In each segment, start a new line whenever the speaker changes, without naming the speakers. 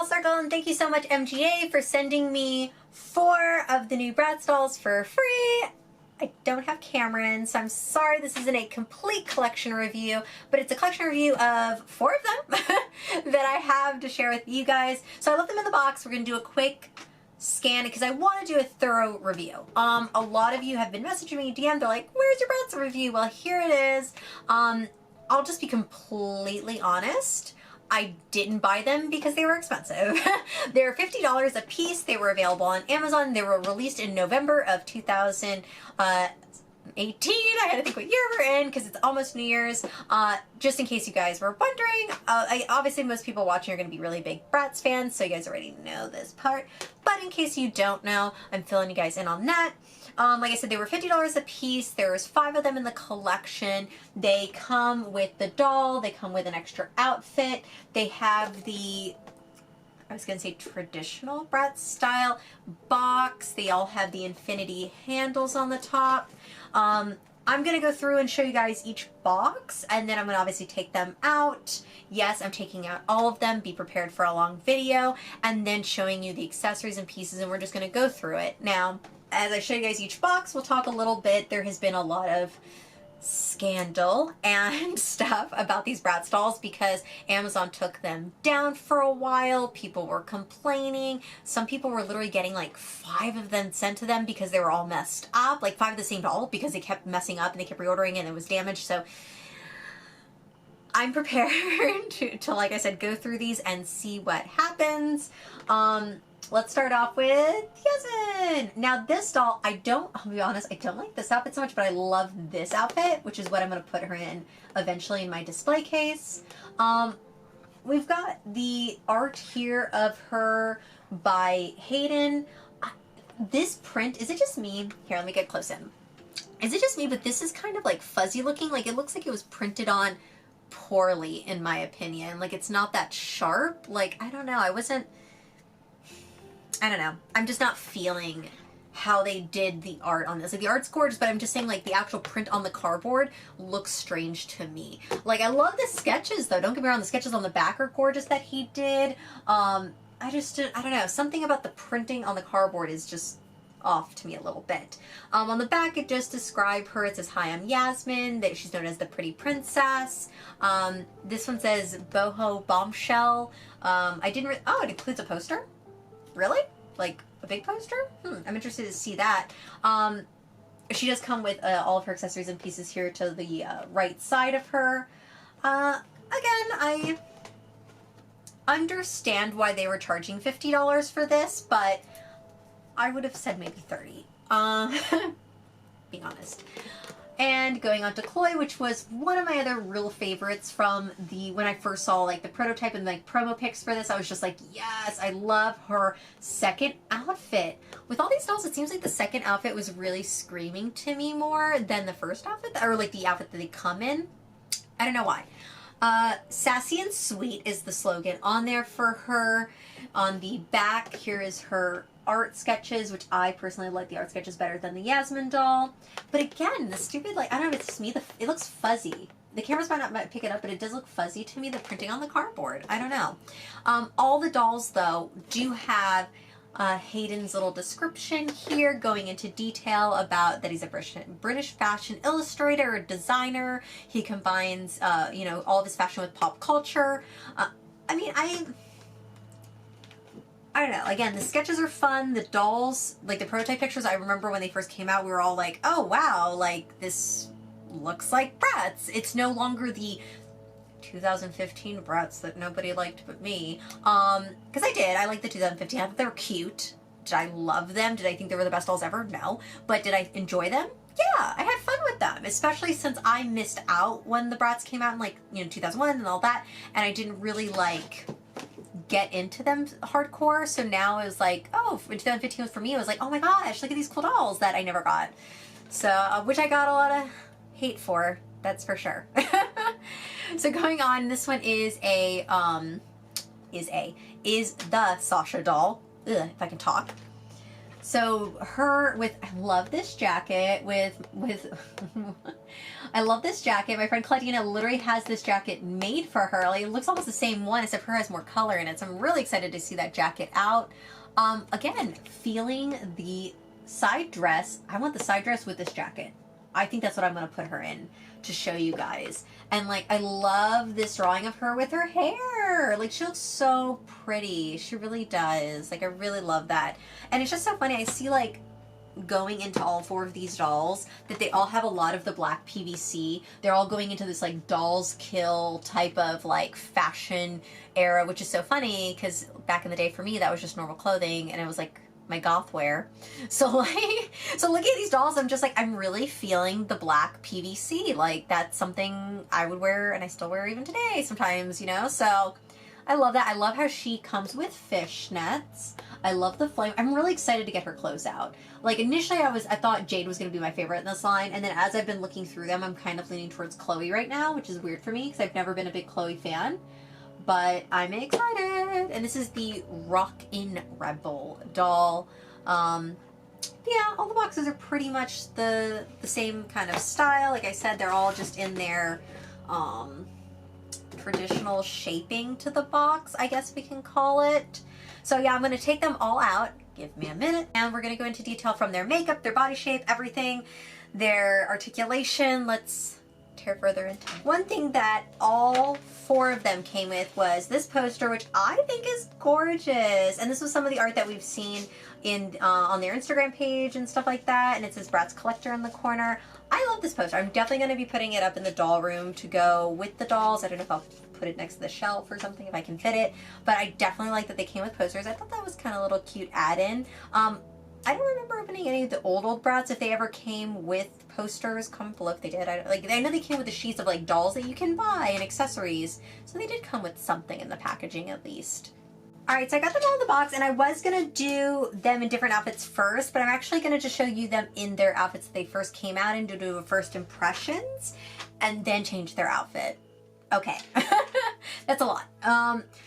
doll circle, and thank you so much MGA for sending me 4 of the new Bratz dolls for free. I don't have Cameron, so I'm sorry this isn't a complete collection review, but it's a collection review of 4 of them that I have to share with you guys. So I left them in the box. We're going to do a quick scan because I want to do a thorough review. A lot of you have been messaging me DM. They're like, where's your Bratz review? Well, here it is. I'll just be completely honest. I didn't buy them because they were expensive. They're $50 a piece. They were available on Amazon. They were released in November of 2018. I had to think what year we're in because it's almost New Year's. Just in case you guys were wondering, obviously most people watching are going to be really big Bratz fans, so you guys already know this part. But in case you don't know, I'm filling you guys in on that. Like I said, they were $50 a piece. There's 5 of them in the collection. They come with the doll. They come with an extra outfit. They have the, I was going to say traditional Bratz style box. They all have the infinity handles on the top. I'm going to go through and show you guys each box, and then I'm going to obviously take them out. Yes, I'm taking out all of them. Be prepared for a long video, and then showing you the accessories and pieces, and we're just going to go through it. Now, as I show you guys each box, we'll talk a little bit. There has been a lot of scandal and stuff about these Bratz dolls because Amazon took them down for a while. People were complaining. Some people were literally getting like 5 of them sent to them because they were all messed up, like 5 of the same doll because they kept messing up and they kept reordering and it was damaged. So I'm prepared to like I said, go through these and see what happens. Let's start off with Yasmin. Now this doll, I'll be honest, I don't like this outfit so much, but I love this outfit, which is what I'm going to put her in eventually in my display case. We've got the art here of her by Hayden. This print, is it just me? Here, let me get close in. Is it just me, but this is kind of like fuzzy looking? Like it looks like it was printed on poorly in my opinion. Like it's not that sharp. Like, I don't know. I don't know. I'm just not feeling how they did the art on this. Like the art's gorgeous, but I'm just saying like the actual print on the cardboard looks strange to me. Like I love the sketches though. Don't get me wrong, the sketches on the back are gorgeous that he did. I don't know. Something about the printing on the cardboard is just off to me a little bit. On the back it does describe her. It says, hi, I'm Yasmin. That she's known as the pretty princess. This one says boho bombshell. Oh, it includes a poster? Really? Like a big poster? I'm interested to see that. She does come with all of her accessories and pieces here to the right side of her. Again, I understand why they were charging $50 for this, but I would have said maybe 30. Being honest. And going on to Chloe, which was one of my other real favorites from when I first saw like the prototype and like promo pics for this, I was just like, yes, I love her second outfit. With all these dolls, it seems like the second outfit was really screaming to me more than the first outfit, or like the outfit that they come in. I don't know why. Sassy and sweet is the slogan on there for her. On the back, here is her art sketches, which I personally like the art sketches better than the Yasmin doll. But again, the stupid, like, I don't know if it's just me, it looks fuzzy. The cameras might pick it up, but it does look fuzzy to me, the printing on the cardboard. I don't know. All the dolls, though, do have Hayden's little description here, going into detail about that he's a British fashion illustrator or designer. He combines, you know, all of his fashion with pop culture. I mean, I don't know. Again, the sketches are fun. The dolls, like the prototype pictures, I remember when they first came out, we were all like, oh, wow, like this looks like Bratz. It's no longer the 2015 Bratz that nobody liked but me. Because I liked the 2015. I thought they were cute. Did I love them? Did I think they were the best dolls ever? No. But did I enjoy them? Yeah, I had fun with them, especially since I missed out when the Bratz came out in like, you know, 2001 and all that, and I didn't really like get into them hardcore. So now it was like, oh, in 2015 was for me, it was like, oh my gosh, look at these cool dolls that I never got. So, which I got a lot of hate for, that's for sure. So going on, this one is the Sasha doll. Ugh, if I can talk. So her with, I love this jacket with I love this jacket. My friend Claudina literally has this jacket made for her. Like, it looks almost the same one, except her has more color in it. So I'm really excited to see that jacket out. Again, feeling the side dress. I want the side dress with this jacket. I think that's what I'm going to put her in to show you guys. And like, I love this drawing of her with her hair. Like, she looks so pretty. She really does. Like, I really love that. And it's just so funny. I see like going into all 4 of these dolls that they all have a lot of the black PVC. They're all going into this like dolls kill type of like fashion era, which is so funny because back in the day for me that was just normal clothing and it was like my goth wear. So like, so looking at these dolls, I'm just like, I'm really feeling the black PVC. Like, that's something I would wear and I still wear even today sometimes, you know? So I love that. I love how she comes with fishnets. I love the flame. I'm really excited to get her clothes out. Like, initially I thought Jade was going to be my favorite in this line, and then as I've been looking through them, I'm kind of leaning towards Chloe right now, which is weird for me because I've never been a big Chloe fan. But I'm excited. And this is the Rockin' Rebel doll. Yeah, all the boxes are pretty much the same kind of style. Like I said, they're all just in their traditional shaping to the box, I guess we can call it. So yeah, I'm going to take them all out. Give me a minute. And we're going to go into detail from their makeup, their body shape, everything, their articulation. Let's tear further into it. One thing that all 4 of them came with was this poster, which I think is gorgeous. And this was some of the art that we've seen in on their Instagram page and stuff like that. And it says Bratz Collector in the corner. I love this poster. I'm definitely going to be putting it up in the doll room to go with the dolls. I don't know if I'll put it next to the shelf or something if I can fit it, but I definitely like that they came with posters. I thought that was kind of a little cute add-in. I don't remember opening any of the old Bratz if they ever came with posters. Comment below if they did. I know they came with the sheets of like dolls that you can buy and accessories, so they did come with something in the packaging at least. Alright, so I got them all in the box, and I was going to do them in different outfits first, but I'm actually going to just show you them in their outfits that they first came out in to do first impressions, and then change their outfit. Okay, that's a lot.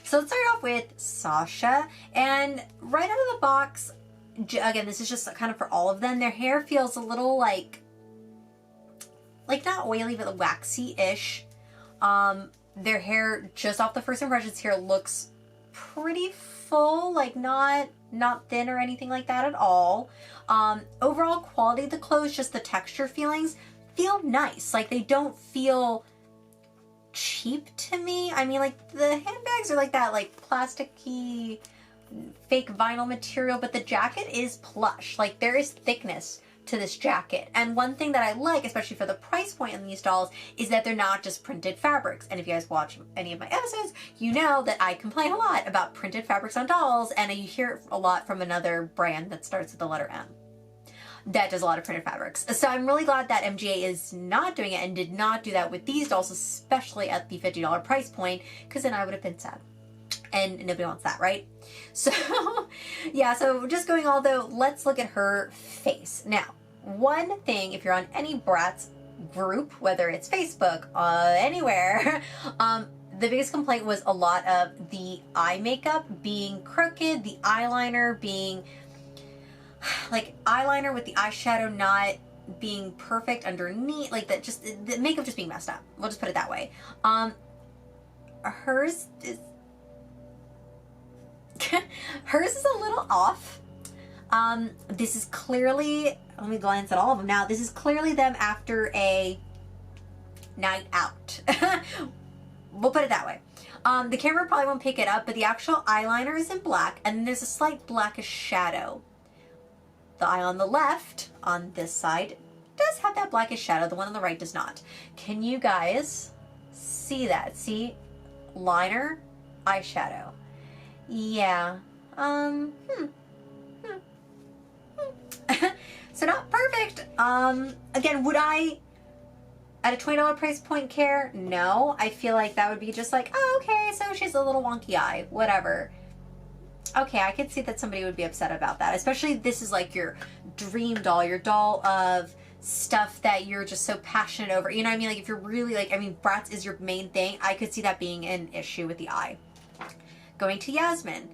So let's start off with Sasha, and right out of the box, again, this is just kind of for all of them, their hair feels a little like not oily, but waxy-ish. Their hair, just off the first impressions here, looks pretty full, like not thin or anything like that at all. Overall quality of the clothes, just the texture feelings, feel nice. Like, they don't feel cheap to me. I mean, like, the handbags are like that, like, plasticky, fake vinyl material, but the jacket is plush. Like, there is thickness to this jacket. And one thing that I like, especially for the price point on these dolls, is that they're not just printed fabrics. And if you guys watch any of my episodes, you know that I complain a lot about printed fabrics on dolls, and you hear it a lot from another brand that starts with the letter M that does a lot of printed fabrics. So I'm really glad that MGA is not doing it and did not do that with these dolls, especially at the $50 price point, because then I would have been sad. And nobody wants that, right? So, yeah, so just going all though, let's look at her face. Now, one thing, if you're on any Bratz group, whether it's Facebook, anywhere, the biggest complaint was a lot of the eye makeup being crooked, the eyeliner being, like, eyeliner with the eyeshadow not being perfect underneath, like that, just, the makeup just being messed up. We'll just put it that way. Hers is hers is a little off. This is clearly, let me glance at all of them now. This is clearly them after a night out. We'll put it that way. The camera probably won't pick it up, but the actual eyeliner is in black, and there's a slight blackish shadow. The eye on the left, on this side, does have that blackish shadow. The one on the right does not. Can you guys see that? See? Liner, eyeshadow. Yeah. So not perfect. Again, would I, at a $20 price point, care? No. I feel like that would be just like, oh, okay, so she's a little wonky eye, whatever. Okay, I could see that somebody would be upset about that, especially this is like your dream doll, your doll of stuff that you're just so passionate over. You know what I mean? Like, if you're really like, I mean, Bratz is your main thing. I could see that being an issue with the eye. Going to Yasmin.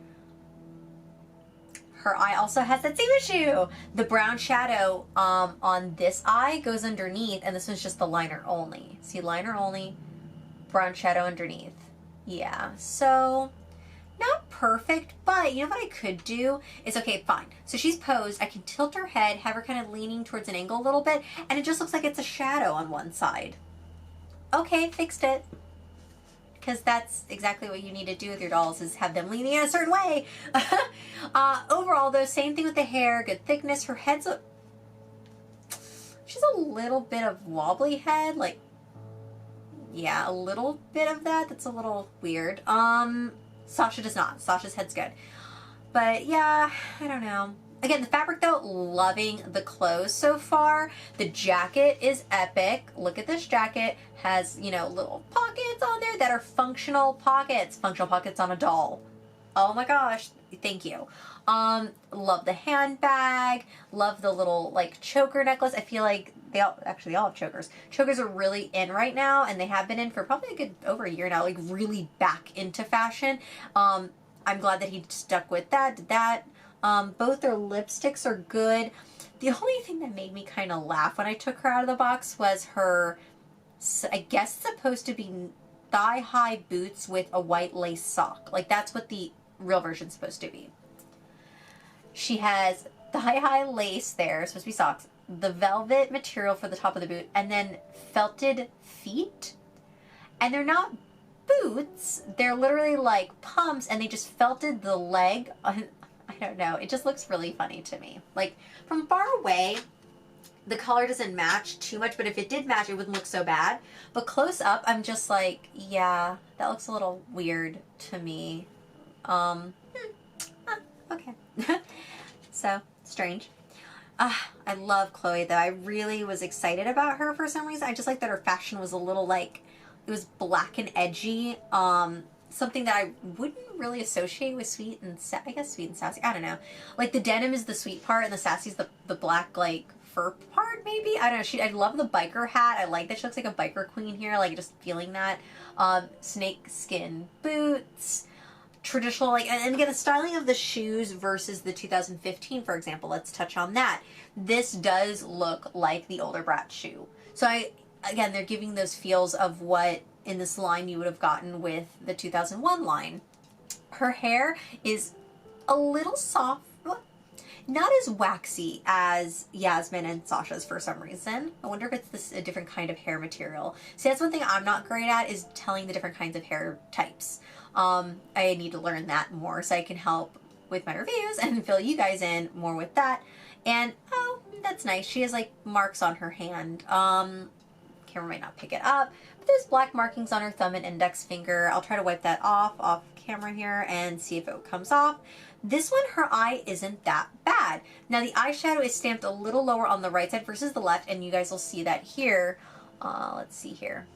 her eye also has that same issue. The brown shadow on this eye goes underneath, and this one's just the liner only. See, liner only, brown shadow underneath. Yeah, so not perfect, but you know what I could do is, okay, fine. So she's posed, I can tilt her head, have her kind of leaning towards an angle a little bit, and it just looks like it's a shadow on one side. Okay, fixed it. Because that's exactly what you need to do with your dolls, is have them leaning in a certain way. Overall, though, same thing with the hair, good thickness. Her head's she's a little bit of wobbly head, like, yeah, a little bit of that. That's a little weird. Sasha does not. Sasha's head's good. But yeah, I don't know. Again, the fabric though, loving the clothes so far. The jacket is epic. Look at this jacket. Has, you know, little pockets on there that are functional pockets. Functional pockets on a doll. Oh my gosh. Thank you. Love the handbag. Love the little like choker necklace. I feel like they all have chokers. Chokers are really in right now, and they have been in for probably a good over a year now, like really back into fashion. I'm glad that he stuck with that, did that. Both their lipsticks are good. The only thing that made me kind of laugh when I took her out of the box was her, I guess, supposed to be thigh-high boots with a white lace sock. Like, that's what the real version's supposed to be. She has thigh-high lace there, supposed to be socks, the velvet material for the top of the boot, and then felted feet. And they're not boots. They're literally like pumps, and they just felted the leg. I don't know. It just looks really funny to me. Like, from far away, the color doesn't match too much, but if it did match, it wouldn't look so bad. But close up, I'm just like, yeah, that looks a little weird to me. Okay. So, strange. I love Chloe, though. I really was excited about her for some reason. I just like that her fashion was a little, like, it was black and edgy. Something that I wouldn't really associate with sweet and I guess sweet and sassy. I don't know. Like, the denim is the sweet part, and the sassy's the black, like, fur part, maybe? I don't know. I love the biker hat. I like that she looks like a biker queen here. Like, just feeling that. Snake skin boots. Traditional, like, and again, the styling of the shoes versus the 2015, for example. Let's touch on that. This does look like the older Bratz shoe. So again, they're giving those feels of what in this line you would have gotten with the 2001 line. Her hair is a little soft, not as waxy as Yasmin and Sasha's for some reason. I wonder if it's a different kind of hair material. See, that's one thing I'm not great at, is telling the different kinds of hair types. I need to learn that more so I can help with my reviews and fill you guys in more with that. And, oh, that's nice. She has, like, marks on her hand. Camera might not pick it up, but there's black markings on her thumb and index finger. I'll try to wipe that off camera here and see if it comes off. This one, her eye isn't that bad. Now, the eyeshadow is stamped a little lower on the right side versus the left, and you guys will see that here. Let's see here.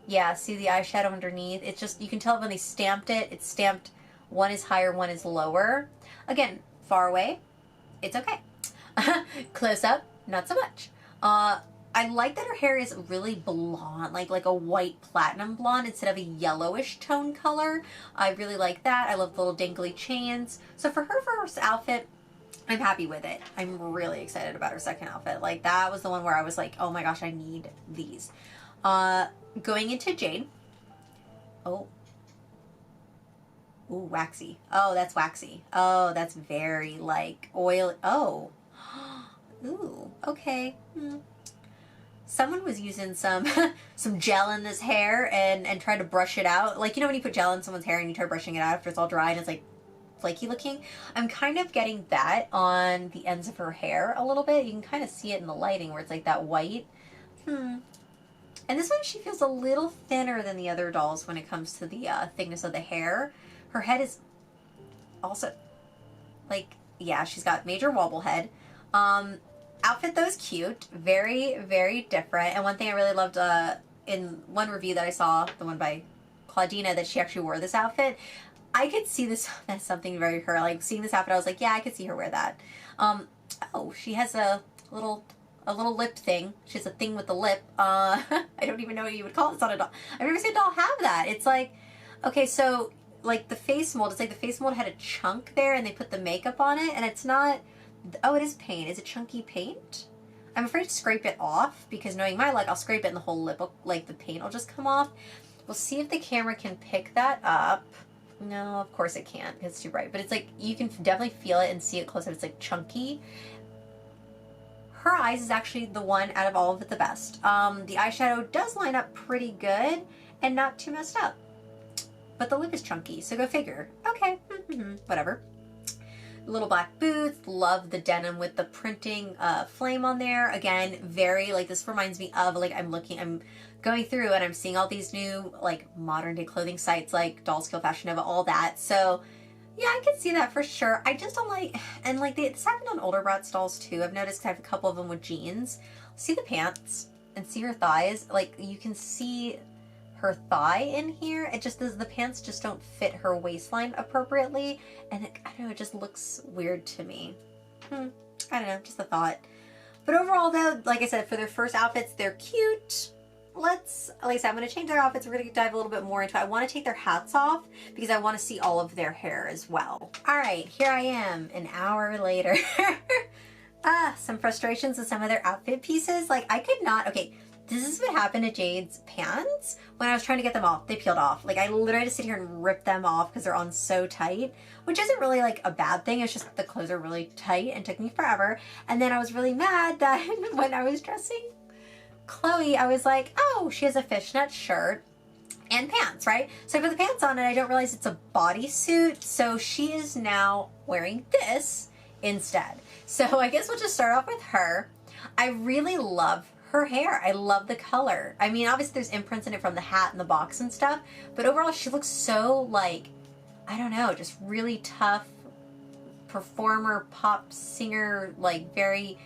Yeah, see the eyeshadow underneath? It's just, you can tell when they stamped it, it's stamped, one is higher, one is lower. Again, far away, it's okay. Close up, not so much. I like that her hair is really blonde, like a white platinum blonde instead of a yellowish tone color. I really like that. I love the little dangly chains. So for her first outfit, I'm happy with it. I'm really excited about her second outfit. Like, that was the one where I was like, oh my gosh, I need these. Going into Jade. Oh. Ooh, waxy. Oh, that's waxy. Oh, that's very, like, oil. Oh. Ooh, okay. Someone was using some gel in this hair and tried to brush it out. Like, you know when you put gel in someone's hair and you try brushing it out after it's all dry and it's, like, flaky looking? I'm kind of getting that on the ends of her hair a little bit. You can kind of see it in the lighting where it's, like, that white. And this one, she feels a little thinner than the other dolls when it comes to the thickness of the hair. Her head is also, like, yeah, she's got major wobble head. Outfit, though, is cute. Very, very different. And one thing I really loved in one review that I saw, the one by Claudina, that she actually wore this outfit. I could see this as something very her. Like, seeing this outfit, I was like, yeah, I could see her wear that. Oh, she has a little lip thing. She has a thing with the lip. I don't even know what you would call it. It's not a doll. I've never seen a doll have that. It's like, okay, so like the face mold, it's like the face mold had a chunk there and they put the makeup on it, and it's not, oh, it is paint. Is it chunky paint? I'm afraid to scrape it off because knowing my luck, I'll scrape it and the whole lip, like the paint will just come off. We'll see if the camera can pick that up. No, of course it can't because it's too bright, but it's like, you can definitely feel it and see it close up. It's like chunky. Her eyes is actually the one out of all of it the best. The eyeshadow does line up pretty good and not too messed up. But the lip is chunky, so go figure. Okay, whatever. Little black boots, love the denim with the printing flame on there. Again, very, like, this reminds me of, like, I'm going through and I'm seeing all these new, like, modern day clothing sites like Doll Skill, Fashion Nova, all that. So, yeah, I can see that for sure. I just don't like, and like, this happened on older Bratz dolls too. I've noticed I have a couple of them with jeans. See the pants and see her thighs. Like, you can see her thigh in here. It just does, the pants just don't fit her waistline appropriately, and it, I don't know, it just looks weird to me. I don't know, just a thought. But overall though, like I said, for their first outfits, they're cute. Like I said, I'm going to change their outfits. We're going to dive a little bit more into it. I want to take their hats off because I want to see all of their hair as well. All right, here I am an hour later. Some frustrations with some of their outfit pieces. Like, I could not, okay, this is what happened to Jade's pants when I was trying to get them off. They peeled off. Like, I literally had to sit here and rip them off because they're on so tight, which isn't really like a bad thing. It's just the clothes are really tight and took me forever. And then I was really mad that when I was dressing Chloe, I was like, oh, she has a fishnet shirt and pants, right? So I put the pants on and I don't realize it's a bodysuit. So she is now wearing this instead. So I guess we'll just start off with her. I really love her hair. I love the color. I mean, obviously there's imprints in it from the hat and the box and stuff, but overall she looks so, like, I don't know, just really tough performer, pop singer, like very,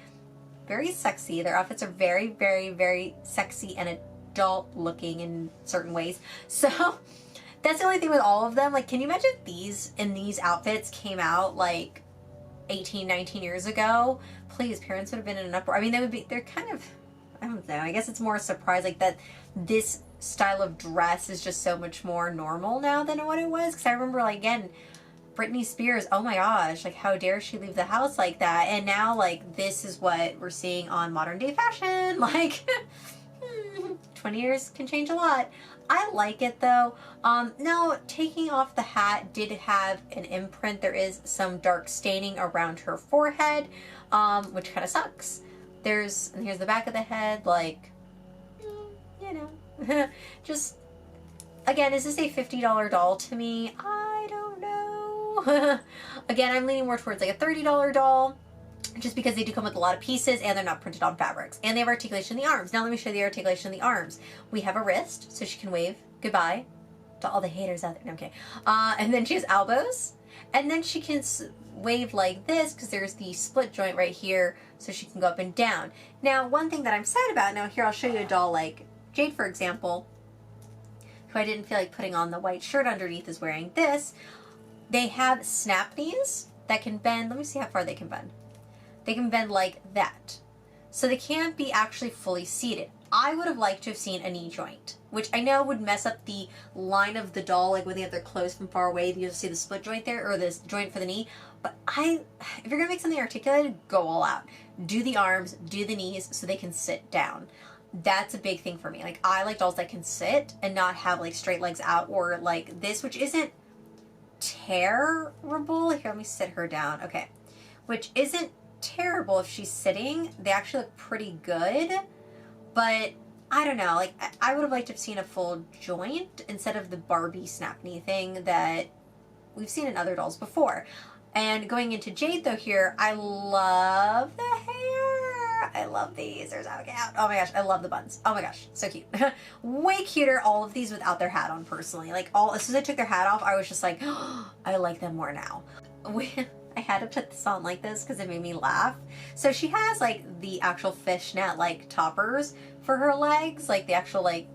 very sexy. Their outfits are very, very, very sexy and adult looking in certain ways. So that's the only thing with all of them. Like, can you imagine if these outfits came out like 18, 19 years ago? Please, parents would have been in an uproar. I mean, they're kind of, I don't know, I guess it's more a surprise, like, that this style of dress is just so much more normal now than what it was. Because I remember, like, again, Britney Spears, oh my gosh, like, how dare she leave the house like that? And now, like, this is what we're seeing on modern day fashion. Like, 20 years can change a lot. I like it though. Now, taking off the hat did have an imprint. There is some dark staining around her forehead, which kind of sucks. And here's the back of the head, like, you know, just, again, is this a $50 doll to me? I don't know. Again, I'm leaning more towards like a $30 doll, just because they do come with a lot of pieces and they're not printed on fabrics. And they have articulation in the arms. Now let me show you the articulation in the arms. We have a wrist, so she can wave goodbye to all the haters out there. No, okay. And then she has elbows. And then she can wave like this because there's the split joint right here, so she can go up and down. Now, one thing that I'm sad about, now here I'll show you a doll like Jade, for example, who I didn't feel like putting on the white shirt underneath, is wearing this. They have snap knees that can bend. Let me see how far they can bend. They can bend like that. So they can't be actually fully seated. I would have liked to have seen a knee joint, which I know would mess up the line of the doll, like when they have their clothes from far away, you'll see the split joint there, or this joint for the knee. But if you're gonna make something articulated, go all out. Do the arms, do the knees, so they can sit down. That's a big thing for me. Like, I like dolls that can sit and not have like straight legs out, or like this, which isn't terrible. Here, let me sit her down. Okay. Which isn't terrible if she's sitting. They actually look pretty good, but I don't know, like, I would have liked to have seen a full joint instead of the Barbie snap knee thing that we've seen in other dolls before. And going into Jade though here, I love the hair. I love these. There's out. Oh my gosh, I love the buns. Oh my gosh, so cute. Way cuter, all of these without their hat on, personally. Like, as soon as I took their hat off, I was just like, oh, I like them more now. I had to put this on like this because it made me laugh. So she has like the actual fishnet like toppers for her legs, like the actual like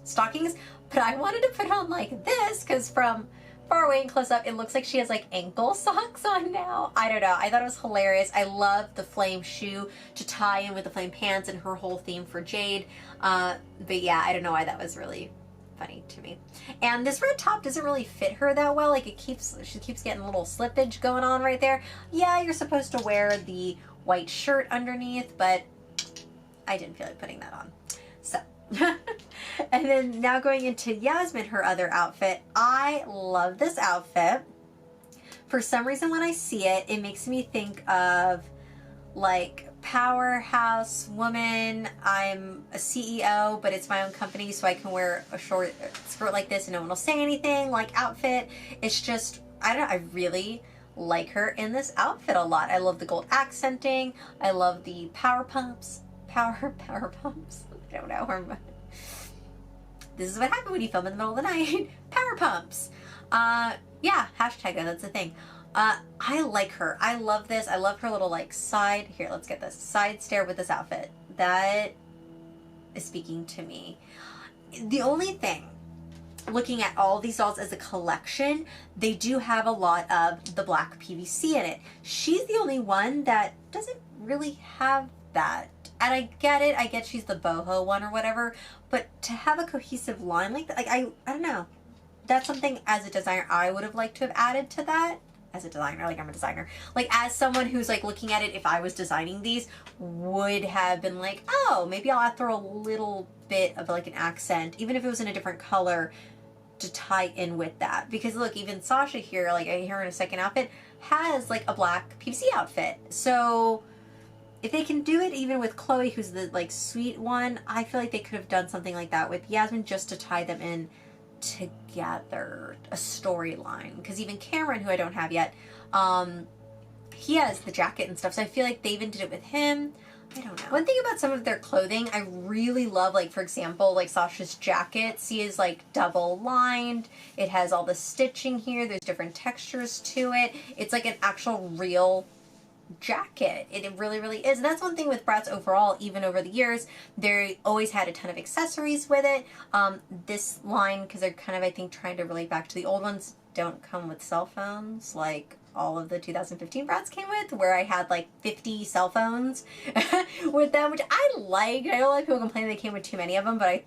stockings, but I wanted to put on like this because from far away and close up it looks like she has like ankle socks on now. I don't know, I thought it was hilarious. I love the flame shoe to tie in with the flame pants and her whole theme for Jade, but yeah, I don't know why that was really funny to me. And this red top doesn't really fit her that well. Like she keeps getting a little slippage going on right there. Yeah, you're supposed to wear the white shirt underneath, but I didn't feel like putting that on. So, and then now going into Yasmin, her other outfit. I love this outfit. For some reason when I see it, it makes me think of like powerhouse woman. I'm a CEO, but it's my own company, so I can wear a short skirt like this and no one will say anything, like outfit. It's just, I really like her in this outfit a lot. I love the gold accenting. I love the power pumps. Power pumps. I don't know. This is what happened when you film in the middle of the night. Power pumps. Yeah, hashtag that's the thing. I like her. I love this. I love her little like side, here, let's get this, side stare with this outfit. That is speaking to me. The only thing, looking at all these dolls as a collection, they do have a lot of the black PVC in it. She's the only one that doesn't really have that. And I get it. I get she's the boho one or whatever, but to have a cohesive line like that, like I don't know. That's something as a designer I would have liked to have added to that. As a designer, like I'm a designer. Like as someone who's like looking at it, if I was designing these, would have been like, oh, maybe I'll throw a little bit of like an accent, even if it was in a different color, to tie in with that. Because look, even Sasha here, like I hear in a second outfit, has like a black PVC outfit. So if they can do it even with Chloe, who's the like sweet one, I feel like they could have done something like that with Yasmin just to tie them in together, a storyline. Because even Cameron, who I don't have yet, he has the jacket and stuff, so I feel like they even did it with him. I don't know. One thing about some of their clothing I really love, like for example, like Sasha's jacket, see, is like double lined. It has all the stitching here. There's different textures to it. It's like an actual real jacket. It really, really is. And that's one thing with Bratz overall, even over the years, they always had a ton of accessories with it. This line, because they're kind of, I think, trying to relate back to the old ones, don't come with cell phones like all of the 2015 Bratz came with, where I had like 50 cell phones with them, which I liked. I know a lot of people complain they came with too many of them, but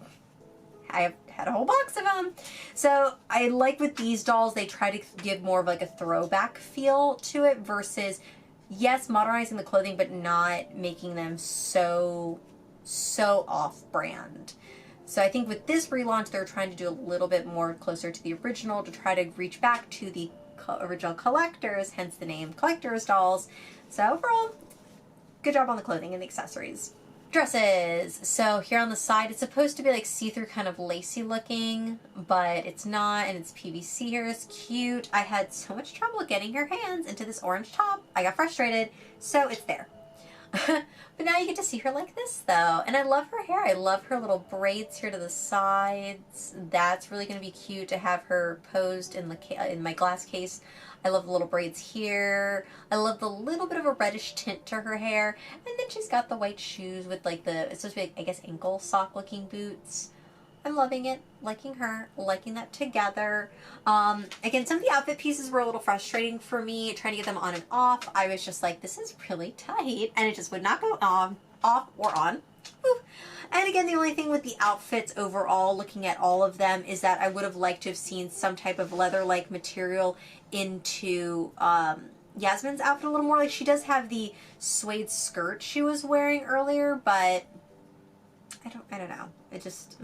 I have had a whole box of them. So I like with these dolls, they try to give more of like a throwback feel to it versus, yes, modernizing the clothing, but not making them so off-brand. So I think with this relaunch, they're trying to do a little bit more closer to the original to try to reach back to the original collectors, hence the name Collector's Dolls. So overall, good job on the clothing and the accessories. Dresses. So here on the side, it's supposed to be like see-through, kind of lacy looking, but it's not, and it's PVC here. It's cute. I had so much trouble getting her hands into this orange top. I got frustrated, so it's there. But now you get to see her like this though, and I love her hair. I love her little braids here to the sides. That's really going to be cute to have her posed in my glass case. I love the little braids here. I love the little bit of a reddish tint to her hair. And then she's got the white shoes with like it's supposed to be, like, I guess, ankle sock looking boots. I'm loving it, liking her, liking that together. Again, some of the outfit pieces were a little frustrating for me, trying to get them on and off. I was just like, this is really tight, and it just would not go on, off or on. Whew. And again, the only thing with the outfits overall, looking at all of them, is that I would have liked to have seen some type of leather-like material into Yasmin's outfit a little more. Like, she does have the suede skirt she was wearing earlier, but I don't know. It just,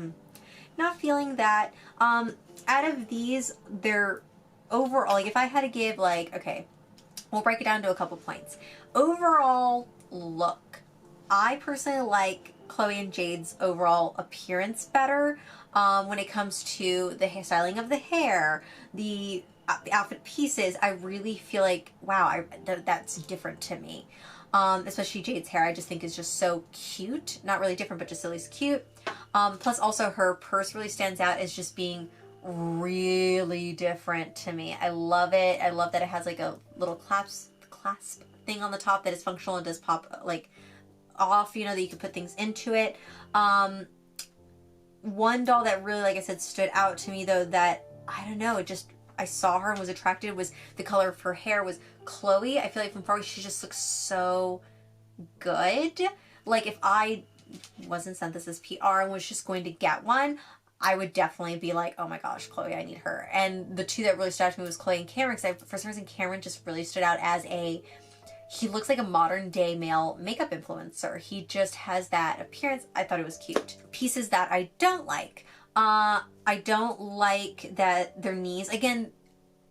not feeling that. Out of these, they're overall, like if I had to give like, okay, we'll break it down to a couple points. Overall look, I personally like Chloe and Jade's overall appearance better when it comes to the hairstyling of the hair, the outfit pieces. I really feel like, wow, that's different to me. Especially Jade's hair, I just think is just so cute. Not really different, but just at least cute. Plus also her purse really stands out as just being really different to me. I love it. I love that it has like a little clasp thing on the top that is functional and does pop like off, you know, that you can put things into it. One doll that really, like I said, stood out to me though, that, I don't know, it just, I saw her and was attracted, was the color of her hair, was Chloe. I feel like from far away she just looks so good. Like if I wasn't sent this as PR and was just going to get one, I would definitely be like, oh my gosh, Chloe, I need her. And the two that really stood out to me was Chloe and Cameron, because for some reason Cameron just really stood out as he looks like a modern day male makeup influencer. He just has that appearance. I thought it was cute. Pieces that I don't like. I don't like that their knees, again,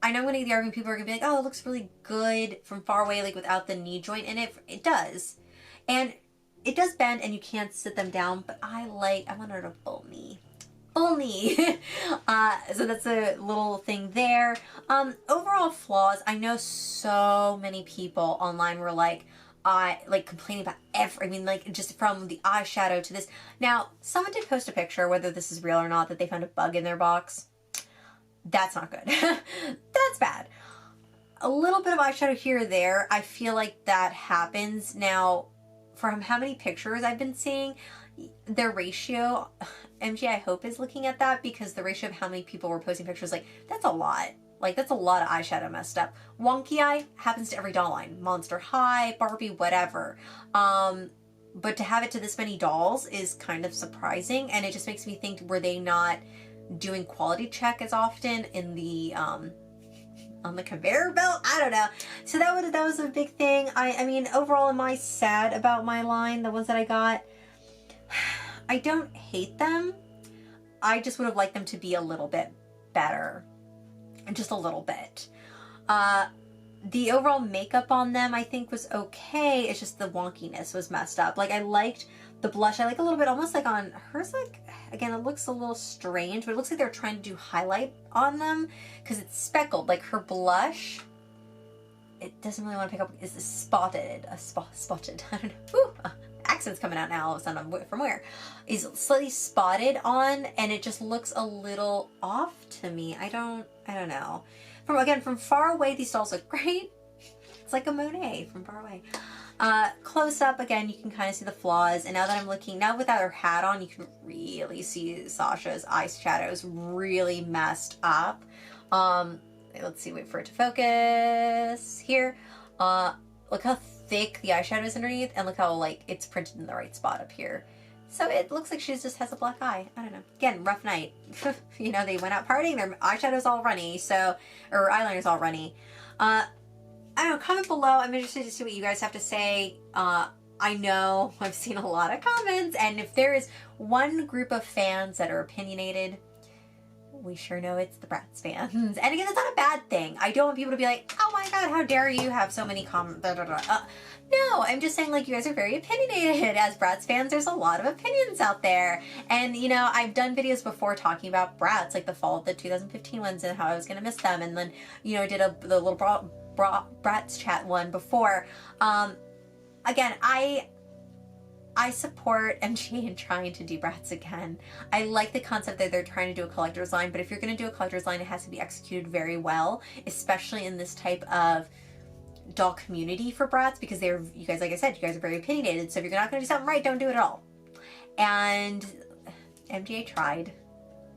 I know I'm gonna get the argument, people are gonna be like, oh, it looks really good from far away, like without the knee joint in it. It does. And it does bend and you can't sit them down, but I want her to full knee. Full knee. So that's a little thing there. Overall flaws, I know so many people online were like, complaining about just from the eyeshadow to this. Now, someone did post a picture, whether this is real or not, that they found a bug in their box. That's not good. That's bad. A little bit of eyeshadow here or there, I feel like that happens. Now, from how many pictures I've been seeing, their ratio, MG I hope is looking at that, because the ratio of how many people were posting pictures, like, that's a lot. Like, that's a lot of eyeshadow messed up. Wonky eye happens to every doll line. Monster High, Barbie, whatever. But to have it to this many dolls is kind of surprising, and it just makes me think, were they not doing quality check as often in the on the conveyor belt? I don't know. So that was a big thing. I mean, overall, am I sad about my line, the ones that I got? I don't hate them. I just would have liked them to be a little bit better. Just a little bit. The overall makeup on them, I think, was okay. It's just the wonkiness was messed up. Like, I liked the blush. I like a little bit, almost like on hers, like, again, it looks a little strange, but it looks like they're trying to do highlight on them because it's speckled. Like, her blush, it doesn't really want to pick up, is spotted. Spotted. I don't know. Ooh, accent's coming out now all of a sudden from where. Is slightly spotted on, and it just looks a little off to me. I don't know. From far away, these dolls look great. It's like a Monet from far away. Close up, again, you can kind of see the flaws. And now that I'm looking, now without her hat on, you can really see Sasha's eyeshadows really messed up. Let's see, wait for it to focus here. Look how thick the eyeshadow is underneath, and look how, like, it's printed in the right spot up here. So it looks like she just has a black eye. I don't know. Again, rough night. You know, they went out partying, their eyeshadow's all runny, or eyeliner's all runny. I don't know, comment below. I'm interested to see what you guys have to say. I know I've seen a lot of comments, and if there is one group of fans that are opinionated, we sure know it's the Bratz fans. And again, that's not a bad thing. I don't want people to be like, oh my god, how dare you have so many comments. No, I'm just saying, like, you guys are very opinionated. As Bratz fans, there's a lot of opinions out there. And, you know, I've done videos before talking about Bratz, like the fall of the 2015 ones and how I was going to miss them. And then, you know, I did the little Bratz chat one before. Again, I support MG in trying to do Bratz again. I like the concept that they're trying to do a collector's line, but if you're going to do a collector's line, it has to be executed very well, especially in this type of doll community for Bratz, because you guys, like I said, you guys are very opinionated. So if you're not going to do something right, don't do it at all. And MGA tried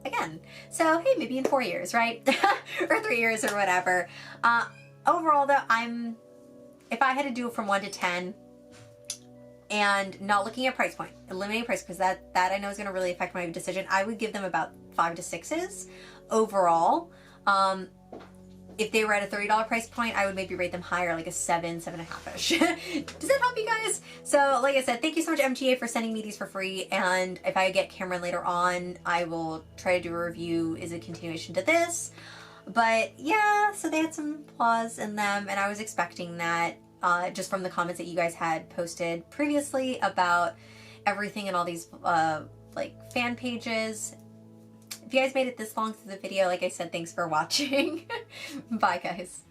again. So hey, maybe in 4 years, right? Or 3 years or whatever. Overall though, if I had to do it from 1 to 10, and not looking at price point, eliminating price, because that I know is going to really affect my decision, I would give them about 5 to 6s overall. If they were at a $30 price point, I would maybe rate them higher, like a 7, 7.5-ish. Does that help you guys? So like I said, thank you so much MTA for sending me these for free, and if I get Cameron later on, I will try to do a review as a continuation to this. But yeah, so they had some flaws in them, and I was expecting that. Just from the comments that you guys had posted previously about everything and all these like fan pages. If you guys made it this long through the video, like I said, thanks for watching. Bye guys.